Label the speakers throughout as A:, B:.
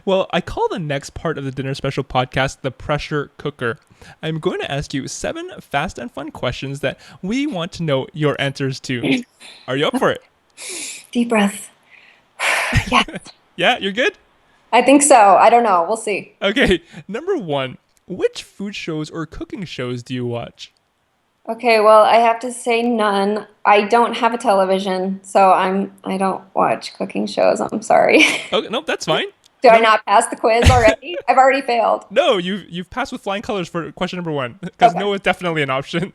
A: Well, I call the next part of the Dinner Special podcast the pressure cooker. I'm going to ask you 7 fast and fun questions that we want to know your answers to. Are you up for it?
B: Deep breath. Yeah,
A: Yeah, you're good?
B: I think so. I don't know. We'll see.
A: Okay, number one. Which food shows or cooking shows do you watch?
B: Okay, well, I have to say none. I don't have a television, so I don't watch cooking shows. I'm sorry.
A: Okay, nope, that's fine.
B: Do I
A: Num-
B: not pass the quiz already? I've already failed.
A: no, you've passed with flying colors for question number one because
B: Okay.
A: no is definitely an option.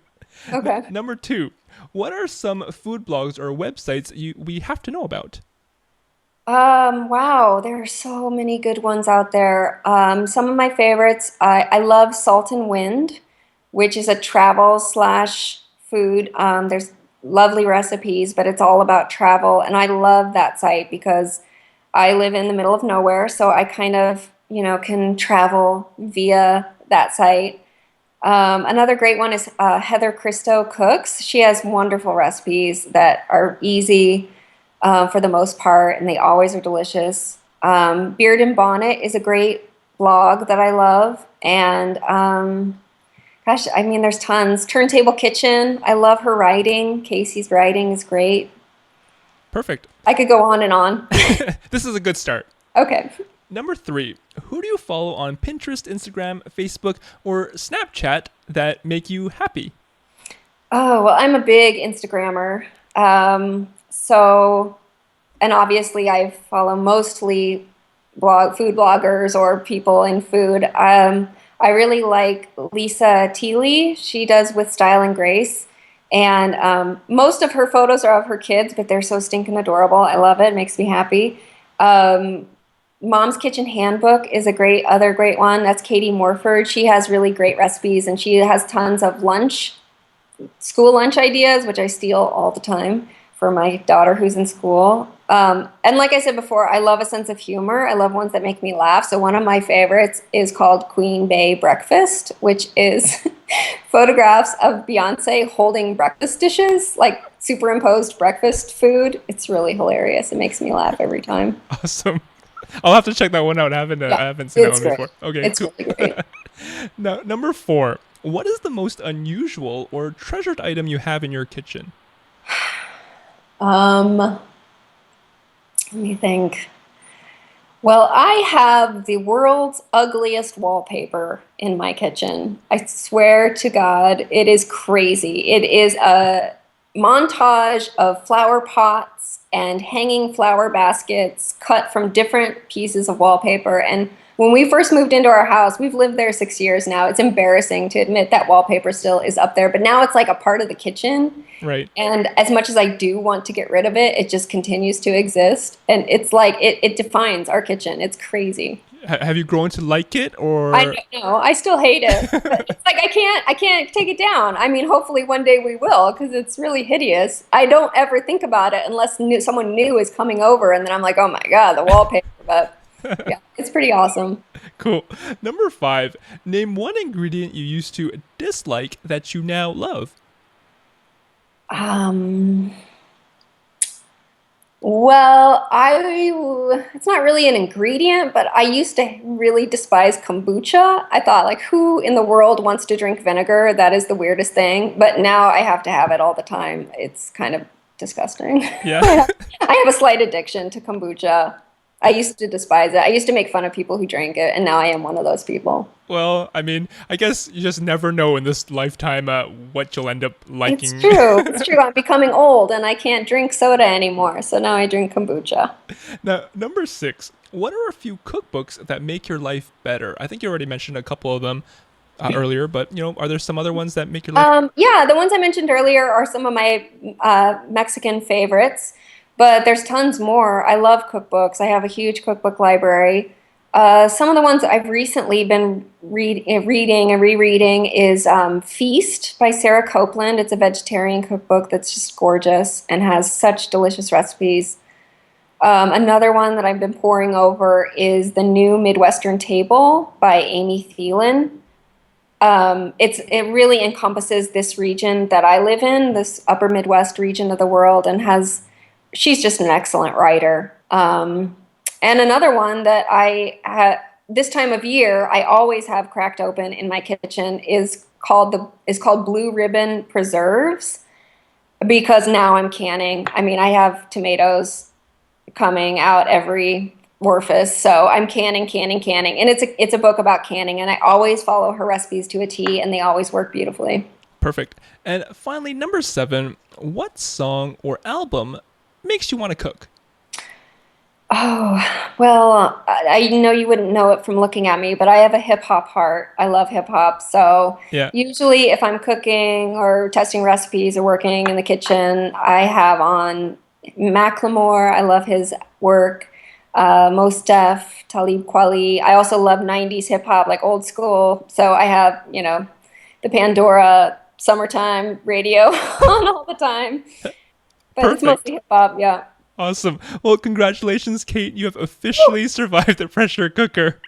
B: Okay.
A: Number two. What are some food blogs or websites we have to know about?
B: Wow, there are so many good ones out there. Some of my favorites, I love Salt and Wind, which is a travel slash food. There's lovely recipes, but it's all about travel. And I love that site because I live in the middle of nowhere, so I kind of, can travel via that site. Another great one is Heather Christo Cooks. She has wonderful recipes that are easy for the most part, and they always are delicious. Beard and Bonnet is a great blog that I love, and gosh, I mean, there's tons. Turntable Kitchen, I love her writing. Casey's writing is great.
A: Perfect.
B: I could go on and on.
A: This is a good start.
B: Okay.
A: Number three, who do you follow on Pinterest, Instagram, Facebook, or Snapchat that make you happy?
B: Oh, well, I'm a big Instagrammer. And obviously I follow mostly food bloggers or people in food. I really like Lisa Teely. She does With Style and Grace. And most of her photos are of her kids, but they're so stinking adorable. I love it. It makes me happy. Um, Mom's Kitchen Handbook is a other great one. That's Katie Morford. She has really great recipes and she has tons of school lunch ideas, which I steal all the time for my daughter who's in school. And like I said before, I love a sense of humor. I love ones that make me laugh. So one of my favorites is called Queen Bey Breakfast, which is photographs of Beyonce holding breakfast dishes, like superimposed breakfast food. It's really hilarious. It makes me laugh every time.
A: Awesome. I'll have to check that one out.
B: Yeah,
A: I haven't seen that
B: it's
A: one
B: great.
A: before. Okay,
B: It's
A: cool.
B: really great.
A: Now, number four. What is the most unusual or treasured item you have in your kitchen?
B: Let me think. Well, I have the world's ugliest wallpaper in my kitchen. I swear to God, it is crazy. It is a montage of flower pots and hanging flower baskets cut from different pieces of wallpaper. And when we first moved into our house, we've lived there 6 years now. It's embarrassing to admit that wallpaper still is up there, but now it's like a part of the kitchen.
A: Right.
B: And as much as I do want to get rid of it, it just continues to exist. And it's like it defines our kitchen. It's crazy.
A: Have you grown to like it
B: I
A: or?
B: don't know. I still hate it. But it's like I can't take it down. I mean, hopefully one day we will because it's really hideous. I don't ever think about it unless someone new is coming over, and then I'm like, oh my God, the wallpaper. But yeah, it's pretty awesome.
A: Cool. Number five. Name one ingredient you used to dislike that you now love.
B: Um, Well, it's not really an ingredient, but I used to really despise kombucha. I thought, like, who in the world wants to drink vinegar? That is the weirdest thing. But now I have to have it all the time. It's kind of disgusting.
A: Yeah.
B: I have a slight addiction to kombucha. I used to despise it. I used to make fun of people who drank it, and now I am one of those people.
A: Well, I mean, I guess you just never know in this lifetime what you'll end up
B: It's
A: liking.
B: true. It's true. I'm becoming old and I can't drink soda anymore. So now I drink kombucha.
A: Now, number six. What are a few cookbooks that make your life better? I think you already mentioned a couple of them earlier, but are there some other ones that make your life?
B: Yeah, the ones I mentioned earlier are some of my Mexican favorites, but there's tons more. I love cookbooks. I have a huge cookbook library. Some of the ones I've recently been reading and rereading is Feast by Sarah Copeland. It's a vegetarian cookbook that's just gorgeous and has such delicious recipes. Another one that I've been poring over is The New Midwestern Table by Amy Thielen. It really encompasses this region that I live in, this upper Midwest region of the world, and she's just an excellent writer. And another one that this time of year I always have cracked open in my kitchen is called Blue Ribbon Preserves because now I'm canning. I mean, I have tomatoes coming out every orifice, so I'm canning, canning, canning. And it's a book about canning, and I always follow her recipes to a T, and they always work beautifully.
A: Perfect. And finally, number 7, what song or album makes you want to cook?
B: Oh, well, I know you wouldn't know it from looking at me, but I have a hip hop heart. I love hip hop. So
A: Yeah,
B: usually if I'm cooking or testing recipes or working in the kitchen, I have on Macklemore. I love his work. Mos Def, Talib Kweli. I also love 90s hip hop, like old school. So I have, the Pandora summertime radio on all the time. But it's
A: perfect.
B: mostly hip hop, yeah.
A: Awesome. Well, congratulations, Kate. You have officially survived the pressure cooker.